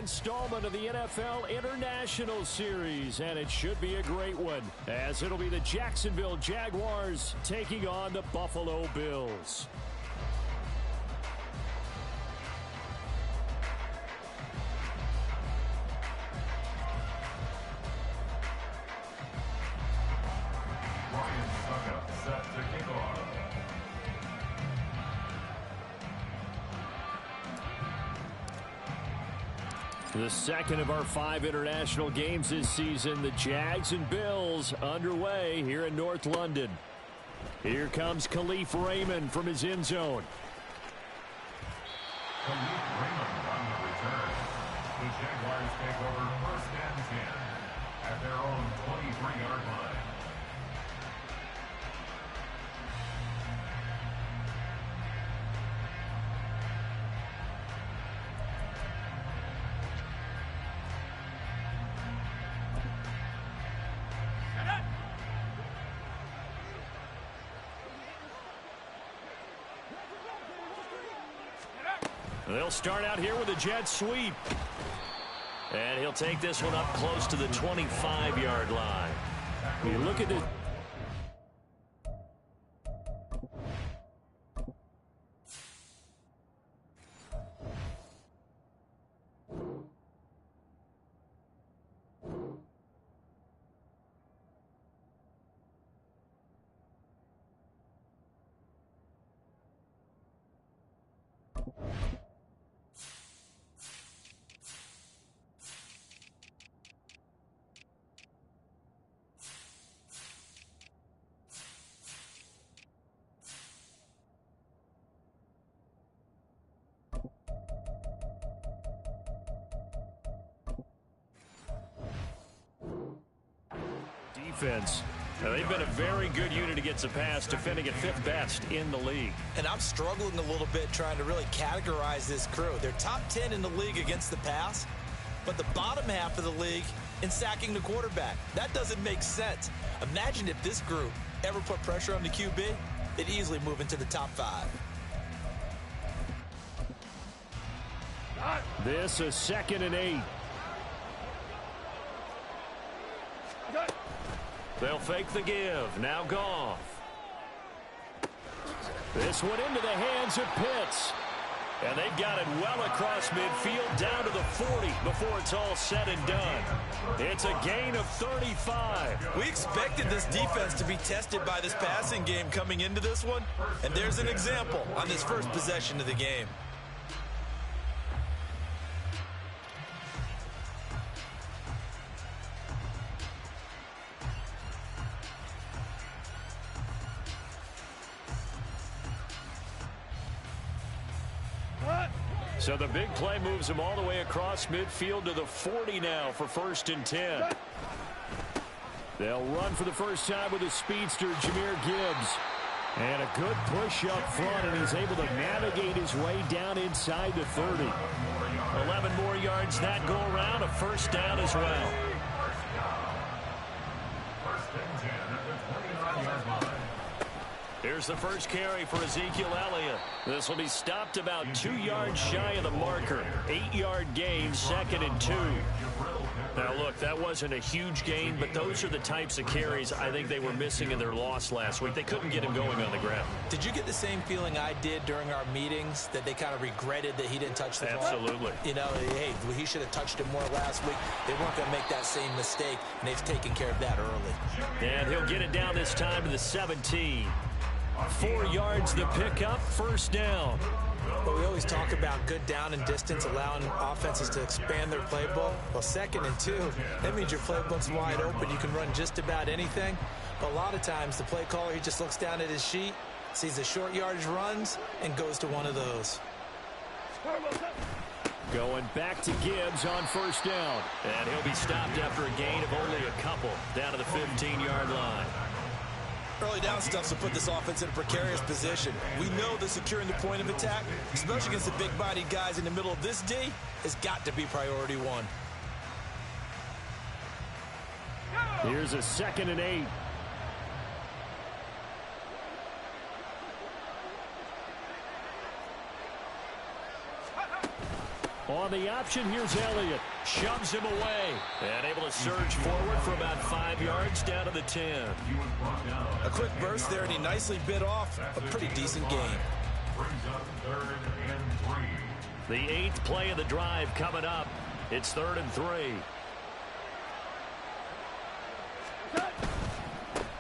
installment of the NFL International Series, and it should be a great one, as it'll be the Jacksonville Jaguars taking on the Buffalo Bills. The second of our 5 international games this season, the Jags and Bills underway here in North London. Here comes Khalif Raymond from his end zone. Khalif Raymond on the return. The Jaguars take over 1st and 10 at their own 23-yard line. They'll start out here with a jet sweep. And he'll take this one up close to the 25-yard line. You look at this. Defense. Now, they've been a very good unit against the pass, defending at 5th best in the league. And I'm struggling a little bit trying to really categorize this crew. They're top 10 in the league against the pass, but the bottom half of the league in sacking the quarterback. That doesn't make sense. Imagine if this group ever put pressure on the QB, they'd easily move into the top 5. This is 2nd and 8. They'll fake the give. Now Goff. This one into the hands of Pitts. And they've got it well across midfield down to the 40 before it's all said and done. It's a gain of 35. We expected this defense to be tested by this passing game coming into this one. And there's an example on this first possession of the game. So the big play moves him all the way across midfield to the 40 now for 1st and 10. They'll run for the first time with a speedster, Jahmyr Gibbs. And a good push up front, and he's able to navigate his way down inside the 30. 11 more yards that go around, a 1st down as well. 1st and 10 at the 29-yard line. Here's the first carry for Ezekiel Elliott. This will be stopped about 2 yards shy of the marker. 8-yard gain, 2nd and 2. Now, look, that wasn't a huge gain, but those are the types of carries I think they were missing in their loss last week. They couldn't get him going on the ground. Did you get the same feeling I did during our meetings, that they kind of regretted that he didn't touch the ball? Absolutely. You know, hey, he should have touched it more last week. They weren't going to make that same mistake, and they've taken care of that early. And he'll get it down this time to the 17. 4 yards the pickup, 1st down. But we always talk about good down and distance, allowing offenses to expand their playbook. Well, 2nd and 2, that means your playbook's wide open. You can run just about anything. But a lot of times, the play caller, he just looks down at his sheet, sees the short yardage runs, and goes to one of those. Going back to Gibbs on 1st down. And he'll be stopped after a gain of only a couple down to the 15-yard line. Early down stuff to put this offense in a precarious position. We know that securing the point of attack, especially against the big-bodied guys in the middle of this D, has got to be priority 1. Here's a 2nd and 8. On the option, here's Elliott. Shoves him away. And able to surge forward for about 5 yards down to the 10. A quick burst there, and he nicely bit off a pretty decent game. Brings up 3rd and 3. The 8th play of the drive coming up. It's 3rd and 3.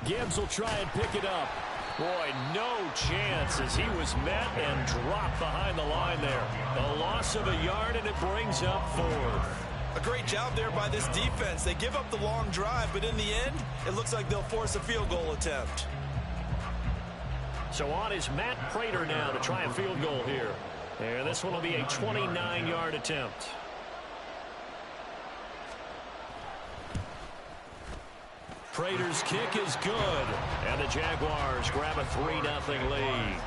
Gibbs will try and pick it up. Boy, no chance as he was met and dropped behind the line there. A loss of a yard, and it brings up 4th. A great job there by this defense. They give up the long drive, but in the end, it looks like they'll force a field goal attempt. So on is Matt Prater now to try a field goal here. And this one will be a 29-yard attempt. Prater's kick is good. And the Jaguars grab a 3-0 lead.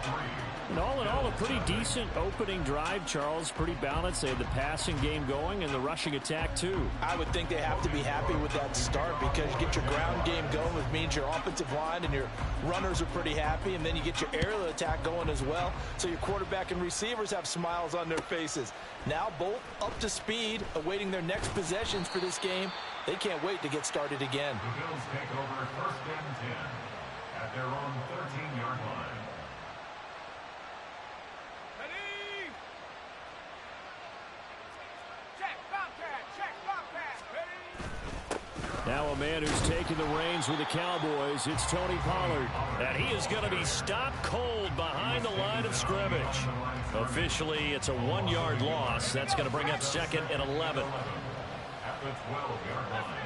And all in all, a pretty decent opening drive, Charles. Pretty balanced. They had the passing game going and the rushing attack, too. I would think they have to be happy with that start because you get your ground game going, which means your offensive line and your runners are pretty happy, and then you get your aerial attack going as well. So your quarterback and receivers have smiles on their faces. Now both up to speed, awaiting their next possessions for this game. They can't wait to get started again. The Bills take over 1st and 10 at their own 13-yard line. Now a man who's taken the reins with the Cowboys, it's Tony Pollard. And he is going to be stopped cold behind the line of scrimmage. Officially, it's a 1-yard loss. That's going to bring up 2nd and 11. At the 12-yard line.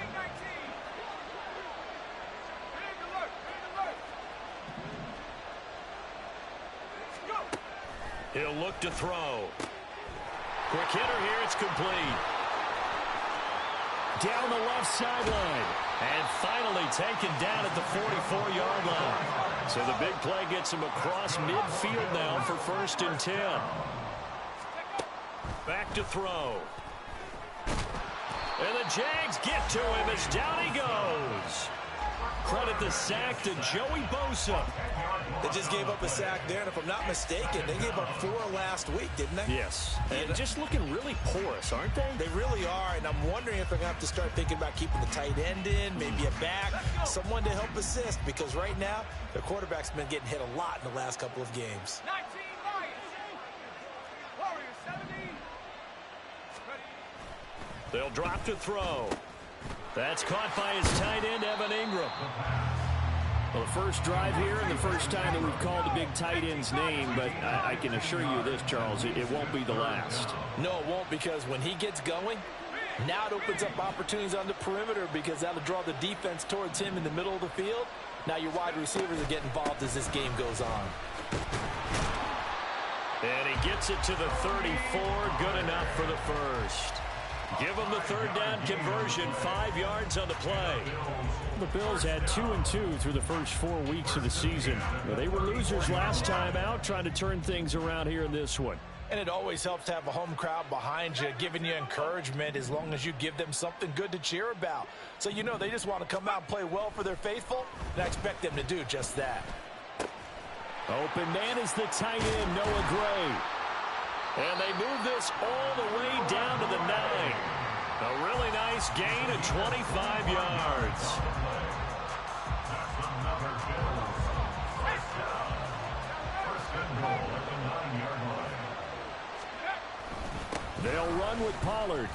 He'll look to throw. Quick hitter here, it's complete. Down the left sideline. And finally taken down at the 44-yard line. So the big play gets him across midfield now for 1st and 10. Back to throw. And the Jags get to him as down he goes. Credit the sack to Joey Bosa. They just gave up a sack there, and if I'm not mistaken, they gave up 4 last week, didn't they? Yes. And just looking really porous, aren't they? They really are, and I'm wondering if they're going to have to start thinking about keeping the tight end in, maybe a back, someone to help assist, because right now, their quarterback's been getting hit a lot in the last couple of games. 19 Lions. Warriors 70. They'll drop to throw. That's caught by his tight end, Evan Ingram. Well, the first drive here and the first time that we've called a big tight end's name, but I can assure you this, Charles, it won't be the last. No, it won't, because when he gets going, now it opens up opportunities on the perimeter because that'll draw the defense towards him in the middle of the field. Now your wide receivers are getting involved as this game goes on. And he gets it to the 34, good enough for the first. Give him the 3rd down conversion, 5 yards on the play. The Bills had 2-2 through the first 4 weeks of the season. Well, they were losers last time out, trying to turn things around here in this one. And it always helps to have a home crowd behind you, giving you encouragement as long as you give them something good to cheer about. So you know they just want to come out and play well for their faithful, and I expect them to do just that. Open man is the tight end, Noah Gray. And they move this all the way down to the 9. A really nice gain of 25 yards. They'll run with Pollard.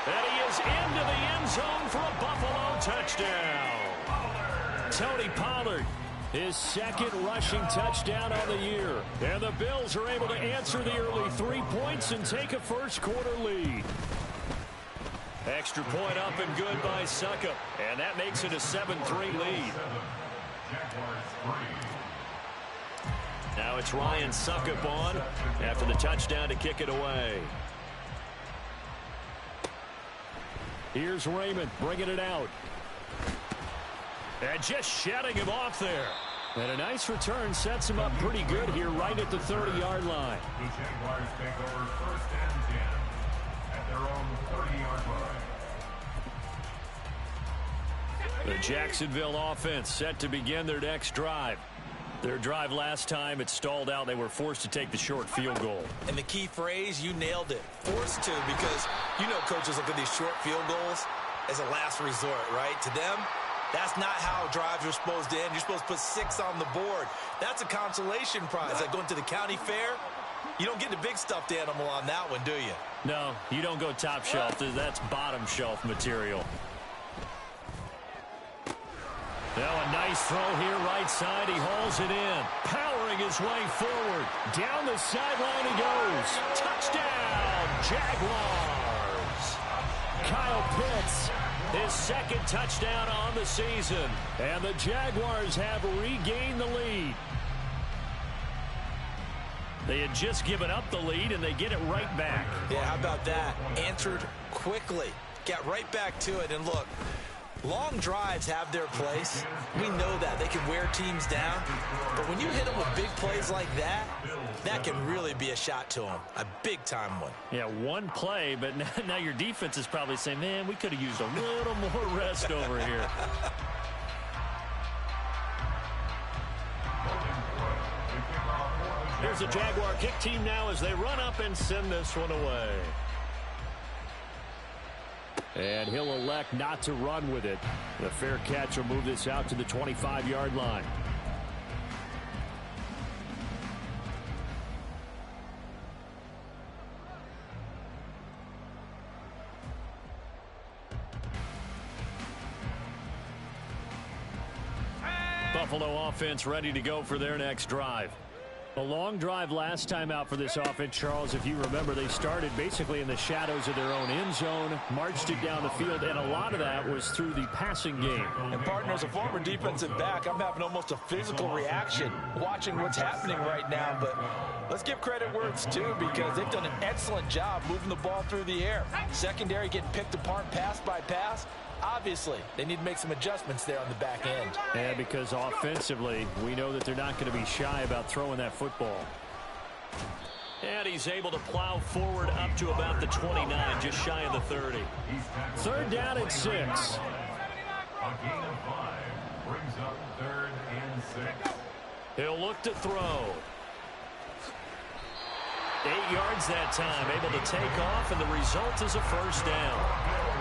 And he is into the end zone for a Buffalo touchdown. Tony Pollard, his 2nd rushing touchdown on the year. And the Bills are able to answer the early 3 points and take a first-quarter lead. Extra point up and good by Suckup. And that makes it a 7-3 lead. Now it's Ryan Suckup on after the touchdown to kick it away. Here's Raymond bringing it out. And just shedding him off there. And a nice return sets him up pretty good here right at the 30-yard line. The Jaguars take over 1st and 10 at their own 30-yard line. The Jacksonville offense set to begin their next drive. Their drive last time, it stalled out. They were forced to take the short field goal. And the key phrase, you nailed it. Forced to, because you know coaches look at these short field goals as a last resort, right? To them, that's not how drives are supposed to end. You're supposed to put 6 on the board. That's a consolation prize. Like going to the county fair, you don't get the big stuffed animal on that one, do you? No, you don't go top shelf. That's bottom shelf material. Now a nice throw here right side. He hauls it in. Powering his way forward. Down the sideline he goes. Touchdown, Jaguars. Kyle Pitts, his second touchdown on the season. And the Jaguars have regained the lead. They had just given up the lead, and they get it right back. Yeah, how about that? Answered quickly. Got right back to it. And look, long drives have their place. We know that. They can wear teams down. But when you hit them with big plays like that, that can really be a shot to them. A big-time one. Yeah, one play, but now your defense is probably saying, man, we could have used a little more rest over here. Here's the Jaguar kick team now as they run up and send this one away. And he'll elect not to run with it. The fair catch will move this out to the 25-yard line. Buffalo offense ready to go for their next drive. A long drive last time out for this offense, Charles. If you remember, they started basically in the shadows of their own end zone, marched it down the field, and a lot of that was through the passing game. And, partner, as a former defensive back, I'm having almost a physical reaction watching what's happening right now. But let's give credit where it's due, because they've done an excellent job moving the ball through the air. Secondary getting picked apart pass by pass. Obviously, they need to make some adjustments there on the back end. And because offensively, we know that they're not going to be shy about throwing that football. And he's able to plow forward up to about the 29, just shy of the 30. Third down at 6. A gain of 5 brings up 3rd and 6. He'll look to throw. 8 yards that time, able to take off, and the result is a first down.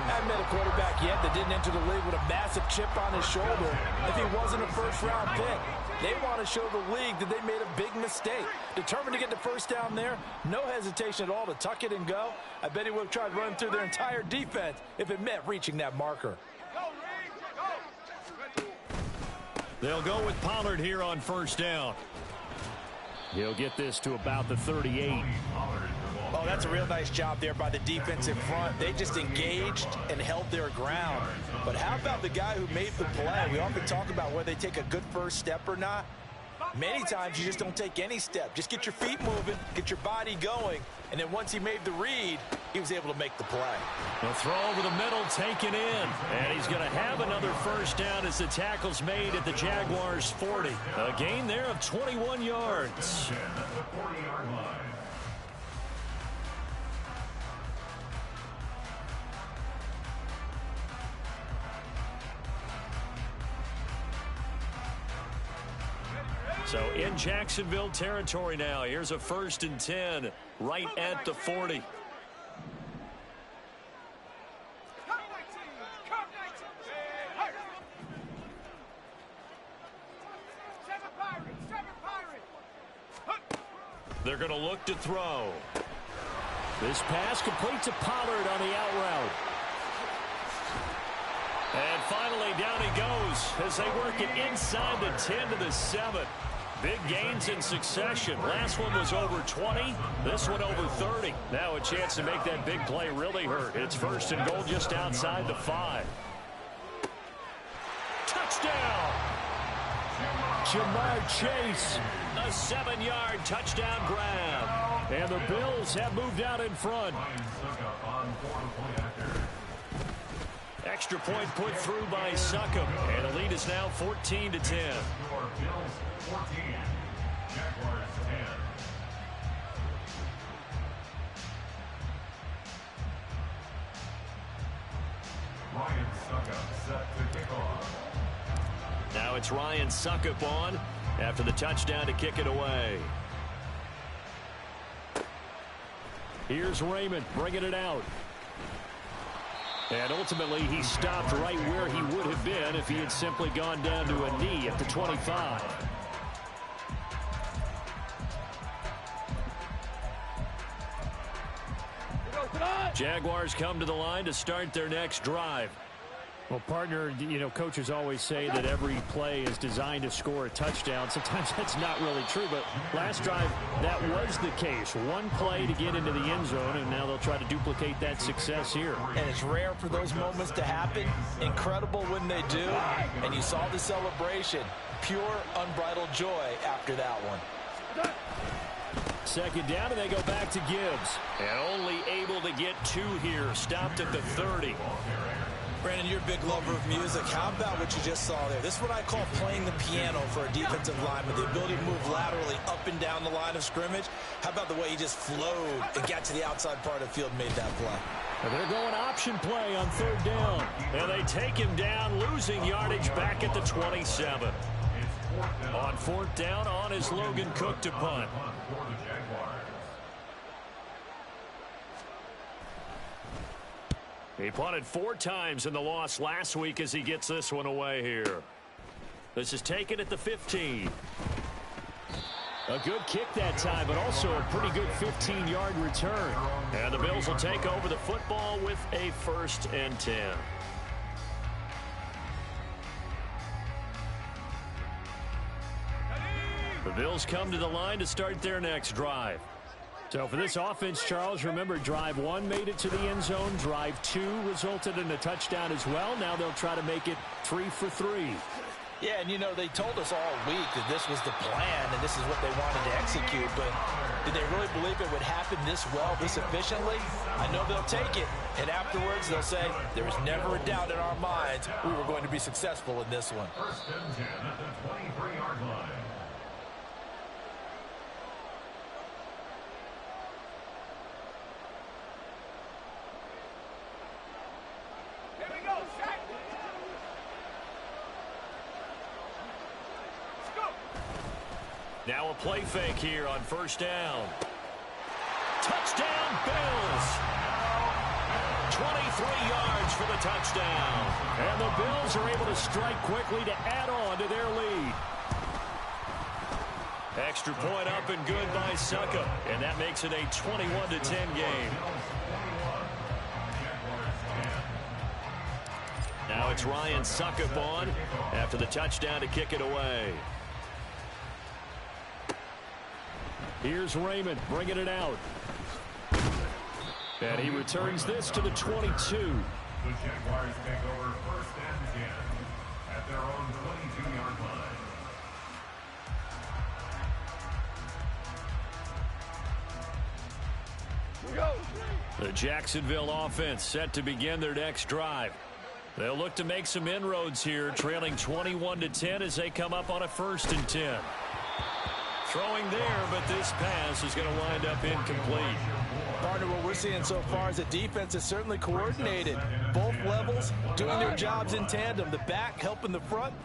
I haven't met a quarterback yet that didn't enter the league with a massive chip on his shoulder if he wasn't a first-round pick. They want to show the league that they made a big mistake. Determined to get the first down there, no hesitation at all to tuck it and go. I bet he would have tried running through their entire defense if it meant reaching that marker. They'll go with Pollard here on first down. He'll get this to about the 38. Oh, that's a real nice job there by the defensive front. They just engaged and held their ground. But how about the guy who made the play? We often talk about whether they take a good first step or not. Many times you just don't take any step. Just get your feet moving, get your body going, and then once he made the read, he was able to make the play. The throw over the middle taken in, and he's going to have another first down as the tackle's made at the Jaguars' 40. A gain there of 21 yards. So in Jacksonville territory now. Here's a 1st and 10 right at the 40. They're going to look to throw. This pass complete to Pollard on the out route. And finally down he goes as they work it inside the 10 to the 7. Big gains in succession. Last one was over 20. This one over 30. Now a chance to make that big play really hurt. It's 1st and goal just outside the 5. Touchdown! Jamar Chase. A 7-yard touchdown grab. And the Bills have moved out in front. Extra point put through by Succop. And the lead is now 14 to 10. Bills 14, Jaguars 10. Ryan Succop set to kick off. Now it's Ryan Suckup on after the touchdown to kick it away. Here's Raymond bringing it out. And ultimately, he stopped right where he would have been if he had simply gone down to a knee at the 25. Jaguars come to the line to start their next drive. Well, partner, you know, coaches always say that every play is designed to score a touchdown. Sometimes that's not really true, but last drive, that was the case. One play to get into the end zone, and now they'll try to duplicate that success here. And it's rare for those moments to happen. Incredible when they do. And you saw the celebration. Pure, unbridled joy after that one. Second down, and they go back to Gibbs. And only able to get 2 here. Stopped at the 30. Brandon, you're a big lover of music. How about what you just saw there? This is what I call playing the piano for a defensive lineman. The ability to move laterally up and down the line of scrimmage. How about the way he just flowed and got to the outside part of the field and made that play? And they're going option play on 3rd down. And they take him down, losing yardage back at the 27. On 4th down, on is Logan Cook to punt. He punted 4 times in the loss last week as he gets this one away here. This is taken at the 15. A good kick that time, but also a pretty good 15-yard return. And the Bills will take over the football with a 1st and 10. The Bills come to the line to start their next drive. So for this offense, Charles, remember, drive 1 made it to the end zone. Drive 2 resulted in a touchdown as well. Now they'll try to make it 3 for 3. Yeah, and you know, they told us all week that this was the plan and this is what they wanted to execute, but did they really believe it would happen this well, this efficiently? I know they'll take it, and afterwards they'll say, there was never a doubt in our minds we were going to be successful in this one. 1st and 10 at the 23-yard line. Now a play fake here on 1st down. Touchdown, Bills. 23 yards for the touchdown. And the Bills are able to strike quickly to add on to their lead. Extra point up and good by Suckup. And that makes it a 21-10 game. Now it's Ryan Suckup on after the touchdown to kick it away. Here's Raymond bringing it out. And he returns this to the 22. The Jaguars take over 1st and 10 at their own 22-yard line. The Jacksonville offense set to begin their next drive. They'll look to make some inroads here, trailing 21-10 as they come up on a 1st and 10. Throwing there, but this pass is going to wind up incomplete. Partner, what we're seeing so far is the defense is certainly coordinated. Both levels doing their jobs in tandem. The back helping the front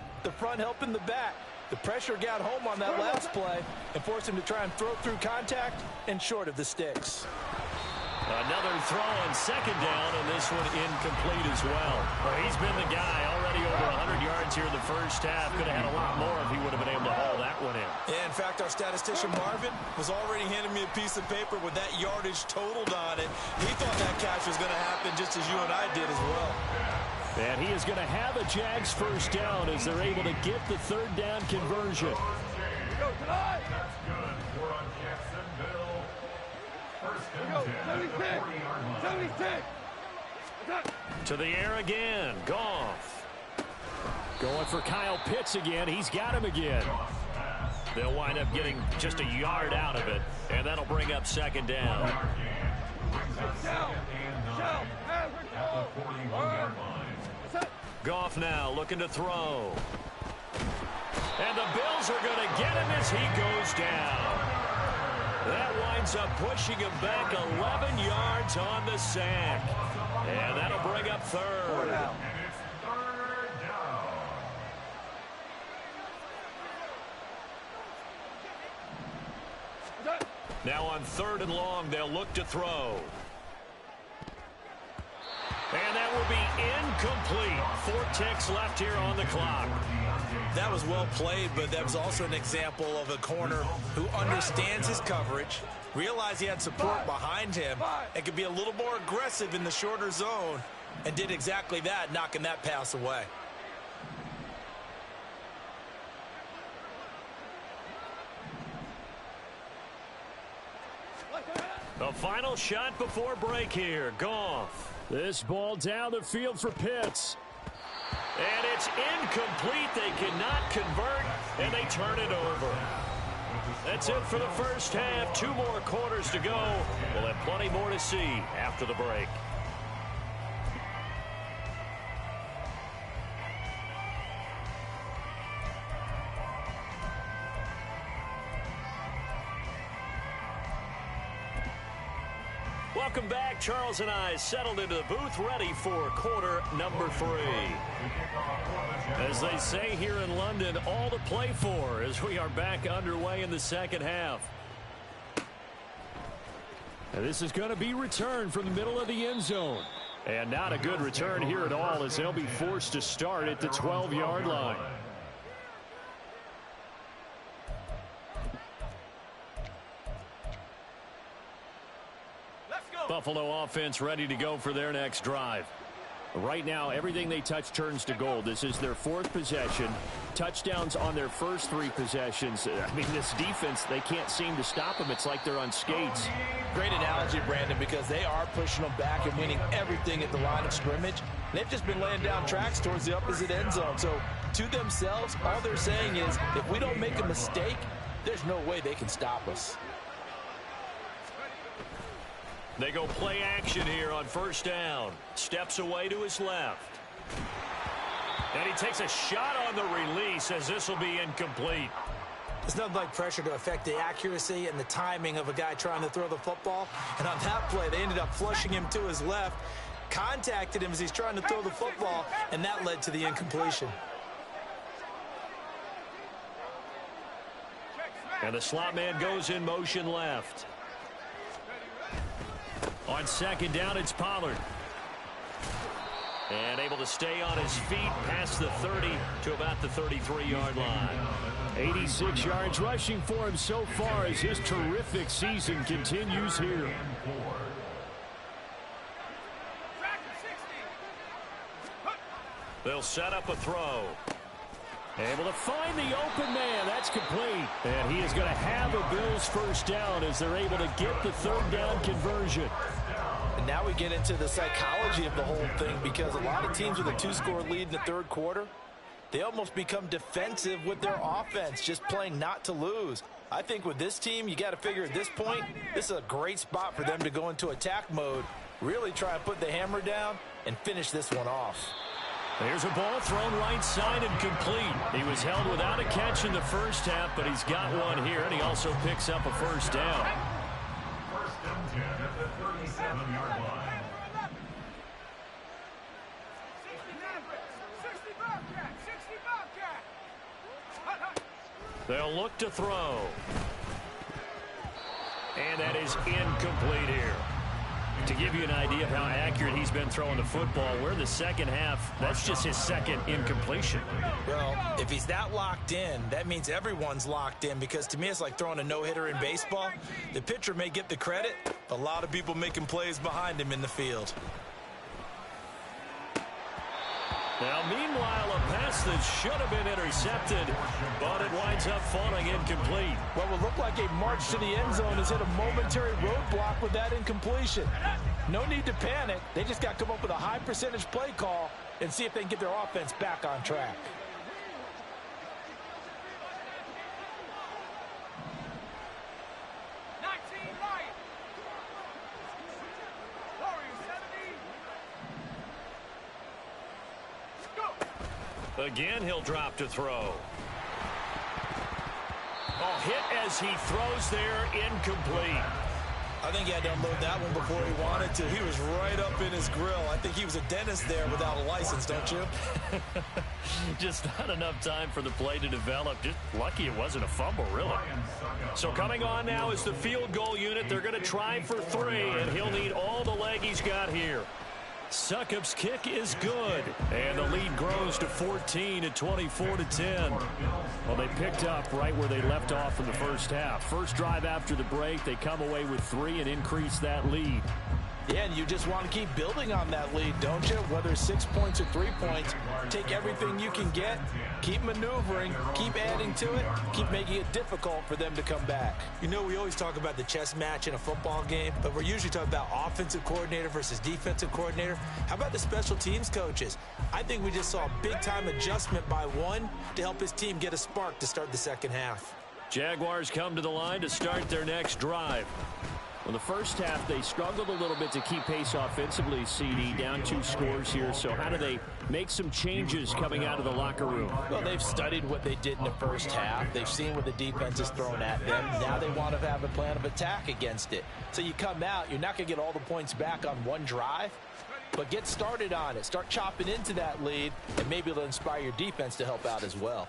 helping the back. The pressure got home on that last play and forced him to try and throw through contact and short of the sticks. Another throw on 2nd down, and this one incomplete as well. He's been the guy already over 100 yards here in the 1st half. Could have had a lot more if he would have been able to haul that one in. Yeah, in fact, our statistician Marvin was already handing me a piece of paper with that yardage totaled on it. He thought that catch was going to happen just as you and I did as well. And he is going to have a Jags 1st down as they're able to get the 3rd down conversion. That's good. We're on Jacksonville. 1st and 10 at the 40-yard line. To the air again. Goff. Going for Kyle Pitts again. He's got him again. They'll wind up getting just a yard out of it. And that'll bring up 2nd down. Goff now looking to throw. And the Bills are going to get him as he goes down. That winds up pushing him back 11 yards on the sack. And that'll bring up 3rd. Now on 3rd and long, they'll look to throw. And that will be incomplete. 4 ticks left here on the clock. That was well played, but that was also an example of a corner who understands his coverage, realized he had support behind him, and could be a little more aggressive in the shorter zone, and did exactly that, knocking that pass away. The final shot before break here. Goff. This ball down the field for Pitts. And it's incomplete. They cannot convert, and they turn it over. That's it for the first half. 2 more quarters to go. We'll have plenty more to see after the break. Welcome back. Charles and I settled into the booth, ready for quarter number 3. As they say here in London, all to play for as we are back underway in the second half. And this is going to be returned from the middle of the end zone. And not a good return here at all, as they'll be forced to start at the 12-yard line. Buffalo offense ready to go for their next drive. Right now, everything they touch turns to gold. This is their 4th possession. Touchdowns on their first 3 possessions. I mean, this defense, they can't seem to stop them. It's like they're on skates. Great analogy, Brandon, because they are pushing them back and winning everything at the line of scrimmage. They've just been laying down tracks towards the opposite end zone. So, to themselves, all they're saying is, if we don't make a mistake, there's no way they can stop us. They go play action here on 1st down. Steps away to his left. And he takes a shot on the release as this will be incomplete. There's nothing like pressure to affect the accuracy and the timing of a guy trying to throw the football. And on that play, they ended up flushing him to his left, contacted him as he's trying to throw the football, and that led to the incompletion. And the slot man goes in motion left. On 2nd down, it's Pollard. And able to stay on his feet past the 30 to about the 33-yard line. 86 yards rushing for him so far as his terrific season continues here. They'll set up a throw. Able to find the open man. That's complete. And he is going to have a Bills 1st down as they're able to get the 3rd down conversion. And now we get into the psychology of the whole thing, because a lot of teams with a 2-score lead in the 3rd quarter, they almost become defensive with their offense, just playing not to lose. I think with this team, you got to figure at this point, this is a great spot for them to go into attack mode, really try and put the hammer down and finish this one off. There's a ball thrown right side and complete. He was held without a catch in the first half, but he's got one here, and he also picks up a 1st down. 1st and 10 at the 37-yard line. 60 Bobcat. They'll look to throw. And that is incomplete here. To give you an idea of how accurate he's been throwing the football, we're in the second half. That's just his 2nd incompletion. Well, if he's that locked in, that means everyone's locked in, because to me it's like throwing a no-hitter in baseball. The pitcher may get the credit, a lot of people making plays behind him in the field. Now, meanwhile, a pass that should have been intercepted, but it winds up falling incomplete. What would look like a march to the end zone has hit a momentary roadblock with that incompletion. No need to panic. They just got to come up with a high percentage play call and see if they can get their offense back on track. Again, he'll drop to throw. Oh, hit as he throws there, incomplete. I think he had to unload that one before he wanted to. He was right up in his grill. I think he was a dentist there without a license, don't you? Just not enough time for the play to develop. Just lucky it wasn't a fumble, really. So coming on now is the field goal unit. They're going to try for 3, and he'll need all the leg he's got here. Succop's kick is good, and the lead grows to 14 at 24-10. Well, they picked up right where they left off in the first half. First drive after the break, they come away with 3 and increase that lead. Yeah, and you just want to keep building on that lead, don't you? Whether it's 6 points or 3 points, take everything you can get, keep maneuvering, keep adding to it, keep making it difficult for them to come back. You know, we always talk about the chess match in a football game, but we're usually talking about offensive coordinator versus defensive coordinator. How about the special teams coaches? I think we just saw a big-time adjustment by one to help his team get a spark to start the second half. Jaguars come to the line to start their next drive. Well, the first half, they struggled a little bit to keep pace offensively, CD, down 2 scores here. So how do they make some changes coming out of the locker room? Well, they've studied what they did in the first half. They've seen what the defense has thrown at them. Now they want to have a plan of attack against it. So you come out, you're not going to get all the points back on one drive, but get started on it. Start chopping into that lead, and maybe it'll inspire your defense to help out as well.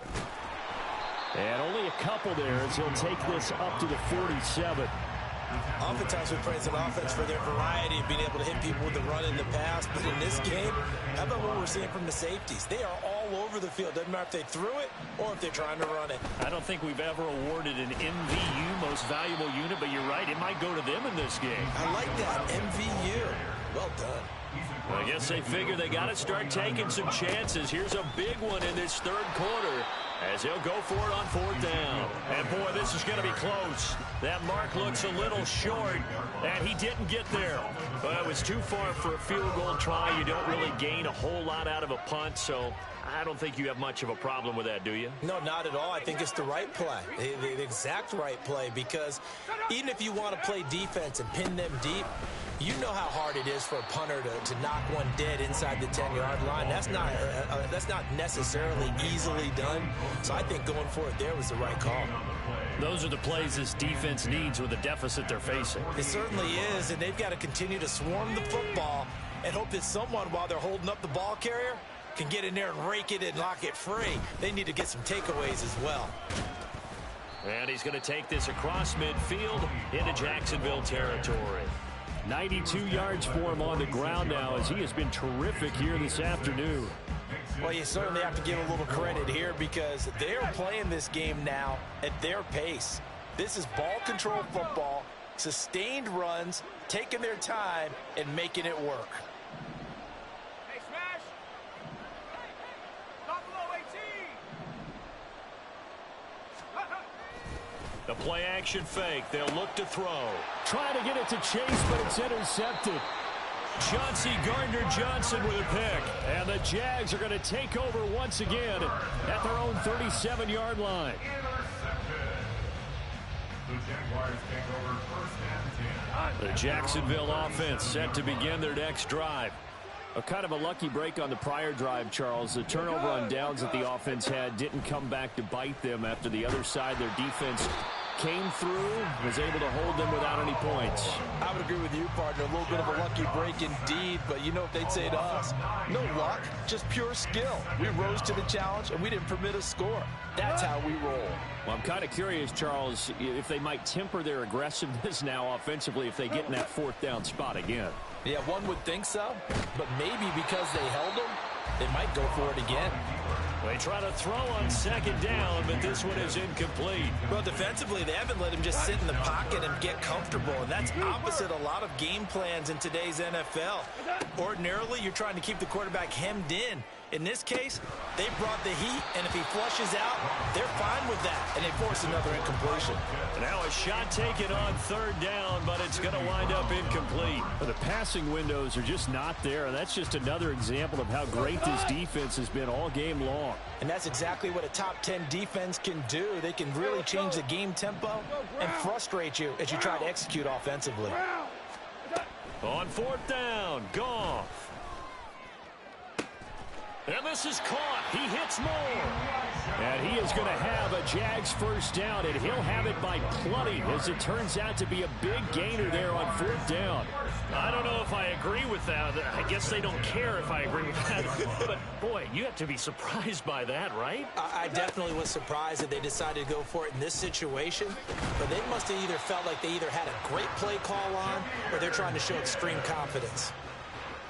And only a couple there as he'll take this up to the 47. Oftentimes we praise an offense for their variety of being able to hit people with the run and the pass. But in this game, how about what we're seeing from the safeties? They are all over the field. Doesn't matter if they threw it or if they're trying to run it. I don't think we've ever awarded an MVU, most valuable unit, but you're right, it might go to them in this game. I like that, MVU. Well done. I guess they figure they got to start taking some chances. Here's a big one in this third quarter as he'll go for it on 4th down. And, boy, this is going to be close. That mark looks a little short, and he didn't get there. But it was too far for a field goal try. You don't really gain a whole lot out of a punt, so I don't think you have much of a problem with that, do you? No, not at all. I think it's the right play, the exact right play, because even if you want to play defense and pin them deep, you know how hard it is for a punter to knock one dead inside the 10-yard line. That's not necessarily easily done. So I think going for it there was the right call. Those are the plays this defense needs with the deficit they're facing. It certainly is, and they've got to continue to swarm the football and hope that someone, while they're holding up the ball carrier, can get in there and rake it and lock it free. They need to get some takeaways as well. And he's going to take this across midfield into Jacksonville territory. 92 yards for him on the ground now as he has been terrific here this afternoon. Well, you certainly have to give a little credit here because they're playing this game now at their pace. This is ball control football, sustained runs, taking their time, and making it work. Hey, smash! Top below 18! The play action fake. They'll look to throw. Trying to get it to Chase, but it's intercepted. Chauncey Gardner-Johnson with a pick. And the Jags are going to take over once again at their own 37-yard line. The Jaguars take over 1st and 10. The Jacksonville offense set to begin their next drive. A kind of a lucky break on the prior drive, Charles. The turnover on downs that the offense had didn't come back to bite them after the other side. Their defense came through, was able to hold them without any points. I would agree with you, partner. A little bit of a lucky break indeed, but you know what they'd say to us? No luck, just pure skill. We rose to the challenge, and we didn't permit a score. That's how we roll. Well, I'm kind of curious, Charles, if they might temper their aggressiveness now offensively if they get in that 4th down spot again. Yeah, one would think so, but maybe because they held them, they might go for it again. They try to throw on 2nd down, but this one is incomplete. Well, defensively, they haven't let him just sit in the pocket and get comfortable, and that's opposite a lot of game plans in today's NFL. Ordinarily, you're trying to keep the quarterback hemmed in. In this case, they brought the heat, and if he flushes out, they're fine with that, and they force another incompletion. Now a shot taken on 3rd down, but it's going to wind up incomplete. The passing windows are just not there, and that's just another example of how great this defense has been all game long. And that's exactly what a top 10 defense can do. They can really change the game tempo and frustrate you as you try to execute offensively. On 4th down, Goff. And this is caught. He hits more. And he is going to have a Jags first down, and he'll have it by plenty, as it turns out to be a big gainer there on 4th down. I don't know if I agree with that. I guess they don't care if I agree with that. But, boy, you have to be surprised by that, right? I definitely was surprised that they decided to go for it in this situation. But they must have either felt like they either had a great play call on or they're trying to show extreme confidence.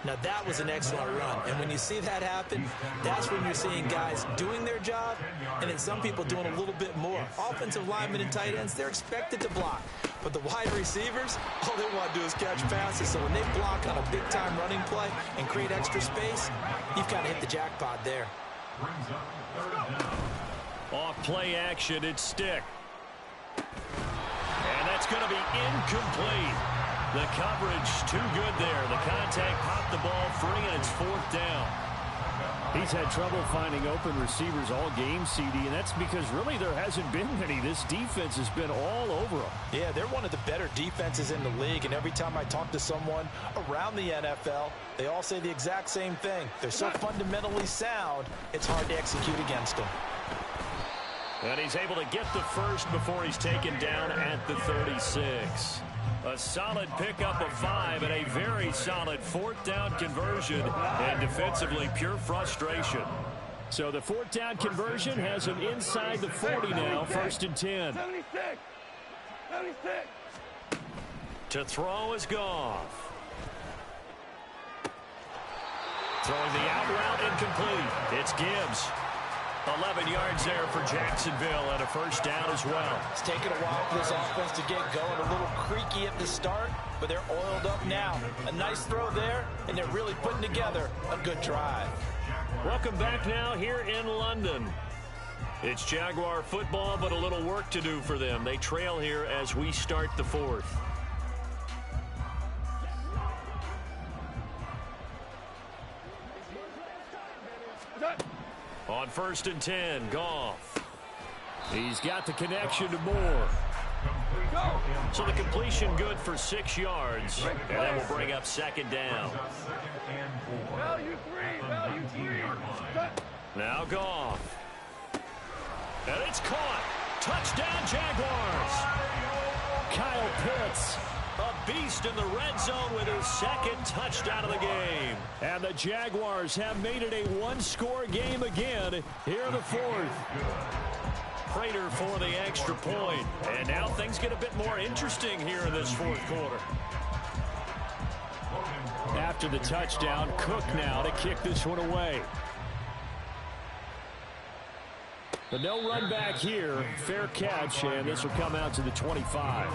Now, that was an excellent run. And when you see that happen, that's when you're seeing guys doing their job and then some people doing a little bit more. Offensive linemen and tight ends, they're expected to block. But the wide receivers, all they want to do is catch passes. So when they block on a big-time running play and create extra space, you've kind of hit the jackpot there. Off play action, it's stick. And that's going to be incomplete. The coverage too good there. The contact popped the ball free, and it's 4th down. He's had trouble finding open receivers all game, CD, and that's because really there hasn't been many. This defense has been all over them. Yeah, they're one of the better defenses in the league, and every time I talk to someone around the NFL, they all say the exact same thing. They're so fundamentally sound, it's hard to execute against them. And he's able to get the first before he's taken down at the 36. A solid pickup of 5 and a very solid 4th down conversion, and defensively pure frustration. So the 4th down conversion has him inside the 40 now, 1st and 10. 76. To throw is Goff. Throwing the out route incomplete. It's Gibbs. 11 yards there for Jacksonville and a first down as well. It's taken a while for this offense to get going. A little creaky at the start, but they're oiled up now. A nice throw there, and they're really putting together a good drive. Welcome back now here in London. It's Jaguar football, but a little work to do for them. They trail here as we start the 4th. On 1st and 10, Goff. He's got the connection to Moore. So the completion good for 6 yards, and that will bring up 2nd down. Value 3. Now Goff. And it's caught. Touchdown, Jaguars. Kyle Pitts, a beast in the red zone with his 2nd touchdown of the game. And the Jaguars have made it a one-score game again here in the 4th. Prater for the extra point. And now things get a bit more interesting here in this 4th quarter. After the touchdown, Cook now to kick this one away. But no run back here. Fair catch, and this will come out to the 25.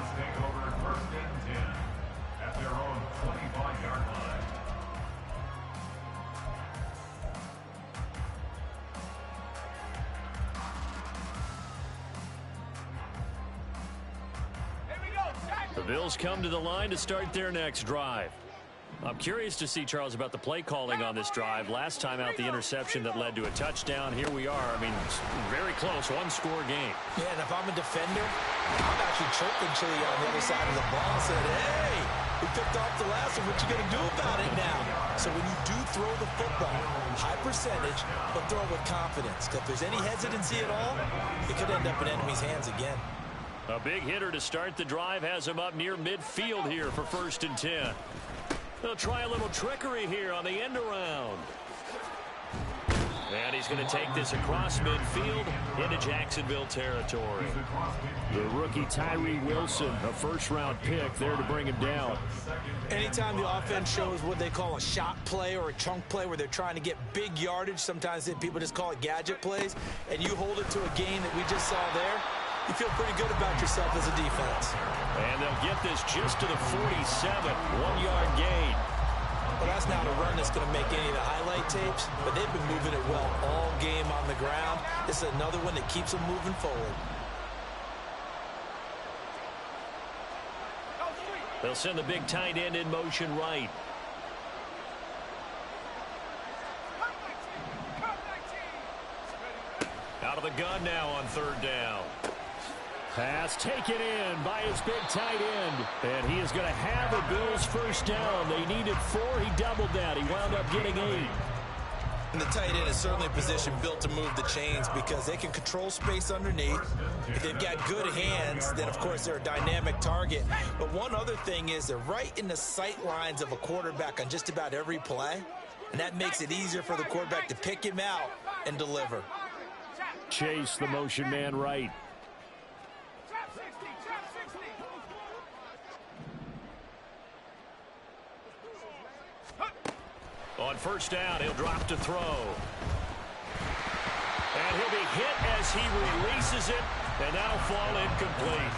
At their own 25-yard line. Here we go. The Bills come to the line to start their next drive. I'm curious to see, Charles, about the play calling on this drive. Last time out, the interception that led to a touchdown. Here we are. I mean, it's very close, one-score game. Yeah, and if I'm a defender, I'm actually chirping Chili on the other side of the ball, saying, hey, we picked off the last one. What you going to do about it now? So when you do throw the football, high percentage, but throw it with confidence. Because if there's any hesitancy at all, it could end up in enemy's hands again. A big hitter to start the drive has him up near midfield here for 1st and 10. They'll try a little trickery here on the end around. And he's going to take this across midfield into Jacksonville territory. The rookie Tyree Wilson, a first-round pick there to bring him down. Anytime the offense shows what they call a shot play or a chunk play where they're trying to get big yardage, sometimes people just call it gadget plays, and you hold it to a gain that we just saw there, you feel pretty good about yourself as a defense. And they'll get this just to the 47, 1-yard gain. Well, that's not a run that's going to make any of the highlight tapes, but they've been moving it well all game on the ground. This is another one that keeps them moving forward. They'll send the big tight end in motion right. Out of the gun now on 3rd down. Pass taken in by his big tight end. And he is going to have a Bills first down. They needed 4. He doubled that. He wound up getting 8. And the tight end is certainly a position built to move the chains because they can control space underneath. If they've got good hands, then, of course, they're a dynamic target. But one other thing is they're right in the sight lines of a quarterback on just about every play, and that makes it easier for the quarterback to pick him out and deliver. Chase the motion man right. On first down, he'll drop to throw. And he'll be hit as he releases it, and that'll fall incomplete.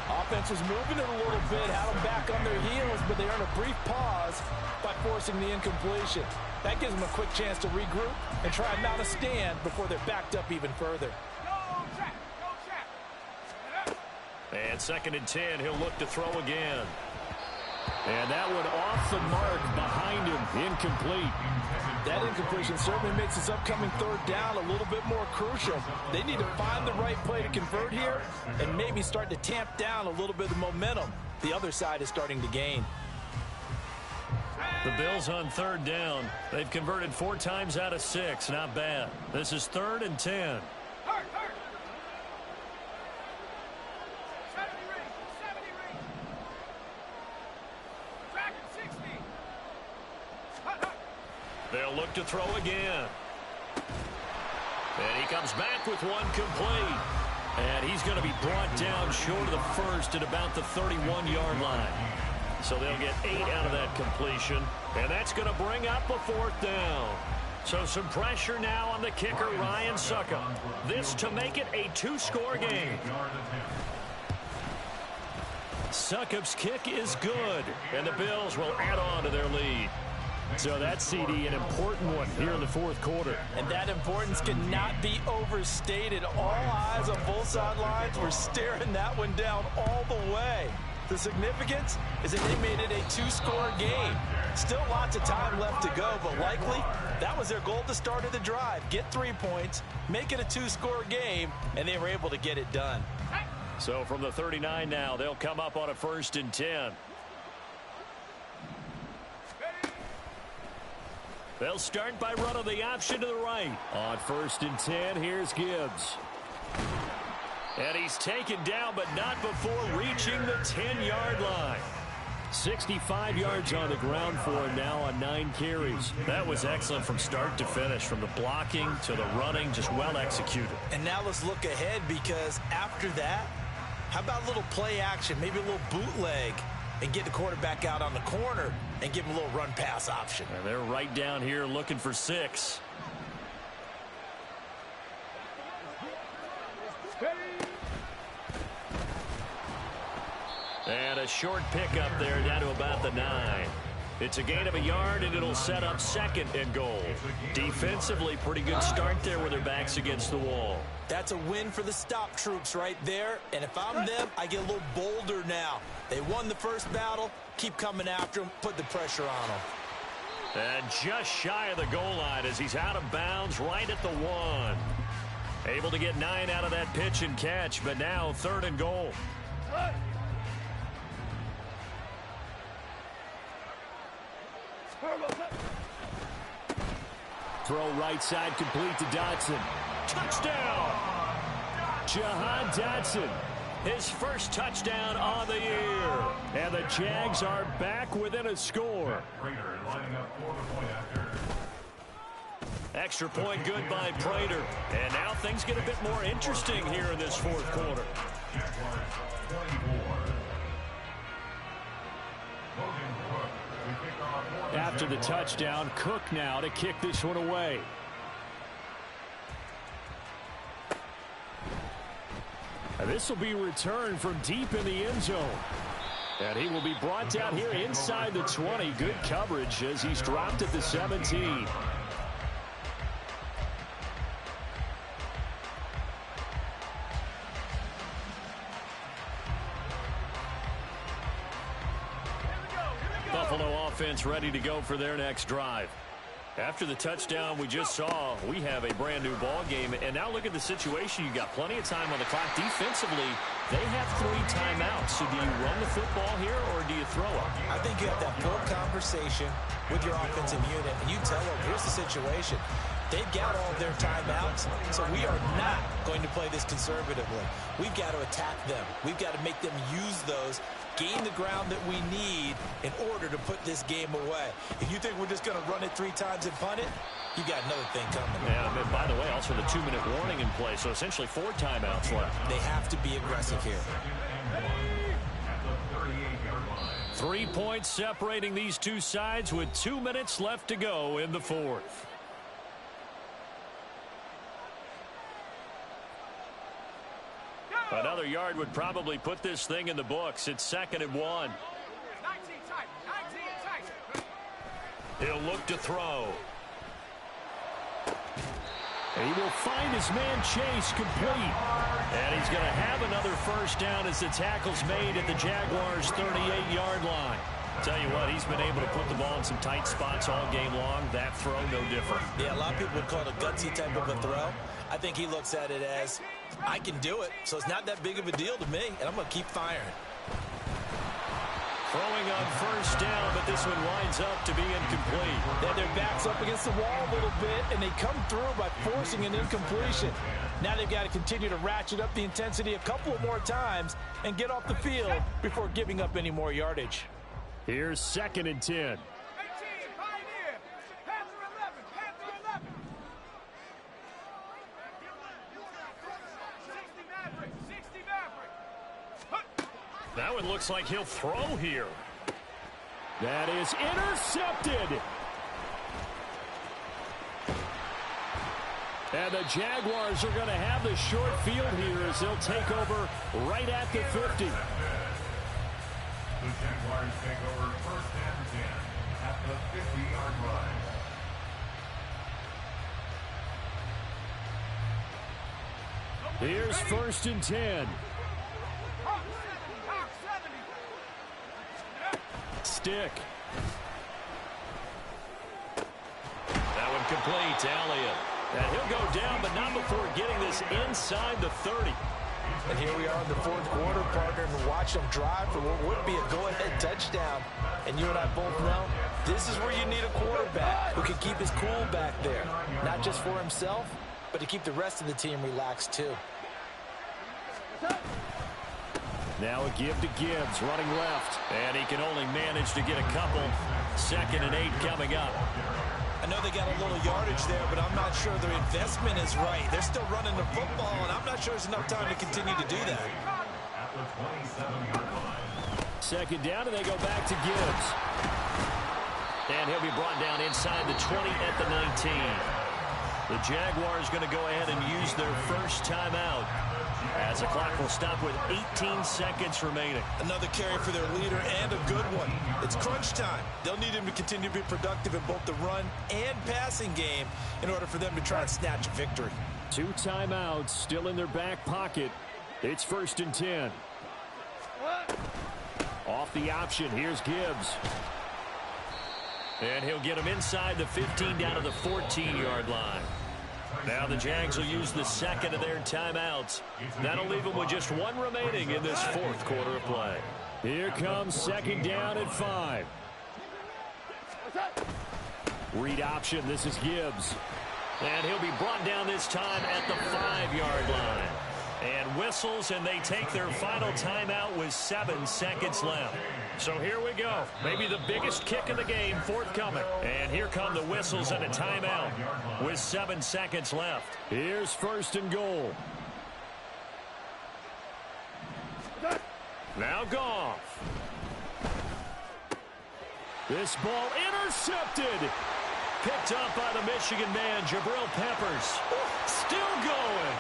Offense was moving it a little bit, had them back on their heels, but they earned a brief pause by forcing the incompletion. That gives them a quick chance to regroup and try and mount a stand before they're backed up even further. And 2nd and 10, he'll look to throw again. And that one off the mark behind him, incomplete. That incompletion certainly makes this upcoming 3rd down a little bit more crucial. They need to find the right play to convert here and maybe start to tamp down a little bit of momentum the other side is starting to gain. The Bills on 3rd down. They've converted 4 times out of 6. Not bad. This is 3rd and 10. They'll look to throw again. And he comes back with one complete. And he's going to be brought down short of the first at about the 31-yard line. So they'll get 8 out of that completion. And that's going to bring up a 4th down. So some pressure now on the kicker, Ryan Succop. This to make it a 2-score game. Succop's kick is good. And the Bills will add on to their lead. So that's, CD, an important one here in the 4th quarter. And that importance cannot be overstated. All eyes on both sidelines were staring that one down all the way. The significance is that they made it a 2-score game. Still lots of time left to go, but likely that was their goal at the start of the drive. Get 3 points, make it a 2-score game, and they were able to get it done. So from the 39 now, they'll come up on a 1st and 10. They'll start by running the option to the right. On 1st and 10, here's Gibbs. And he's taken down, but not before reaching the 10-yard line. 65 yards on the ground for him now on 9 carries. That was excellent from start to finish, from the blocking to the running, just well executed. And now let's look ahead, because after that, how about a little play action, maybe a little bootleg, and get the quarterback out on the corner and give him a little run-pass option. And they're right down here looking for 6. And a short pickup there down to about the 9. It's a gain of a yard, and it'll set up 2nd and goal. Defensively, pretty good start there with their backs against the wall. That's a win for the stop troops right there. And if I'm them, I get a little bolder now. They won the first battle. Keep coming after them. Put the pressure on them. And just shy of the goal line as he's out of bounds right at the 1. Able to get 9 out of that pitch and catch, but now 3rd and goal. Throw right side complete to Dotson. Touchdown! Jahan Dotson. His first touchdown on the year. And the Jags are back within a score. Extra point good by Prater. And now things get a bit more interesting here in this 4th quarter. After the touchdown, Cook now to kick this one away. And this will be returned from deep in the end zone. And he will be brought down here inside the 20. Good coverage as he's dropped at the 17. Buffalo offense ready to go for their next drive. After the touchdown we just saw, we have a brand new ball game. And now look at the situation. You got plenty of time on the clock. Defensively, they have 3 timeouts. So do you run the football here or do you throw it? I think you have that full conversation with your offensive unit, and you tell them, here's the situation. They've got all of their timeouts, so we are not going to play this conservatively. We've got to attack them. We've got to make them use those, gain the ground that we need in order to put this game away. If you think we're just going to run it 3 times and punt it, you got another thing coming. Yeah, and by the way, also the 2-minute warning in play, so essentially 4 timeouts left. They have to be aggressive here. 3 points separating these two sides with 2 minutes left to go in the 4th. Another yard would probably put this thing in the books. It's 2nd and 1. He'll look to throw. He will find his man Chase complete. And he's going to have another first down as the tackle's made at the Jaguars' 38-yard line. Tell you what, he's been able to put the ball in some tight spots all game long. That throw, no different. Yeah, a lot of people would call it a gutsy type of a throw. I think he looks at it as, I can do it, so it's not that big of a deal to me, and I'm going to keep firing. Throwing on first down, but this one winds up to be incomplete. They had their backs up against the wall a little bit, and they come through by forcing an incompletion. Now they've got to continue to ratchet up the intensity a couple of more times and get off the field before giving up any more yardage. Here's 2nd and 10. That one looks like he'll throw here. That is intercepted. And the Jaguars are going to have the short field here as they'll take over right at the 50. The Jaguars take over 1st and 10 at the 50-yard line. Here's 1st and 10. Stick. That one complete to Elliott. And he'll go down, but not before getting this inside the 30. And here we are in the 4th quarter, partner, and watch them drive for what would be a go-ahead touchdown. And you and I both know this is where you need a quarterback who can keep his cool back there. Not just for himself, but to keep the rest of the team relaxed too. Now a give to Gibbs, running left. And he can only manage to get a couple. 2nd and 8 coming up. I know they got a little yardage there, but I'm not sure their investment is right. They're still running the football, and I'm not sure there's enough time to continue to do that. At the 27-yard line. 2nd down, and they go back to Gibbs. And he'll be brought down inside the 20 at the 19. The Jaguars going to go ahead and use their first timeout as the clock will stop with 18 seconds remaining. Another carry for their leader and a good one. It's crunch time. They'll need him to continue to be productive in both the run and passing game in order for them to try and snatch a victory. 2 timeouts still in their back pocket. It's 1st and 10. Off the option, here's Gibbs. And he'll get him inside the 15 down to the 14-yard line. Now the Jags will use the 2nd of their timeouts. That'll leave them with just 1 remaining in this 4th quarter of play. Here comes 2nd down at 5. Read option, this is Gibbs. And he'll be brought down this time at the 5-yard line. And whistles, and they take their final timeout with 7 seconds left. So here we go. Maybe the biggest kick of the game forthcoming. And here come the whistles and a timeout with 7 seconds left. Here's 1st and goal. Now Goff. This ball intercepted. Picked up by the Michigan man, Jabril Peppers. Still going.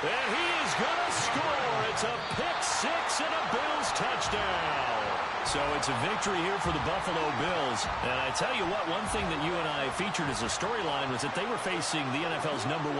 And he is going to score. It's a pick 6 and a Bills touchdown. So it's a victory here for the Buffalo Bills. And I tell you what, one thing that you and I featured as a storyline was that they were facing the NFL's #1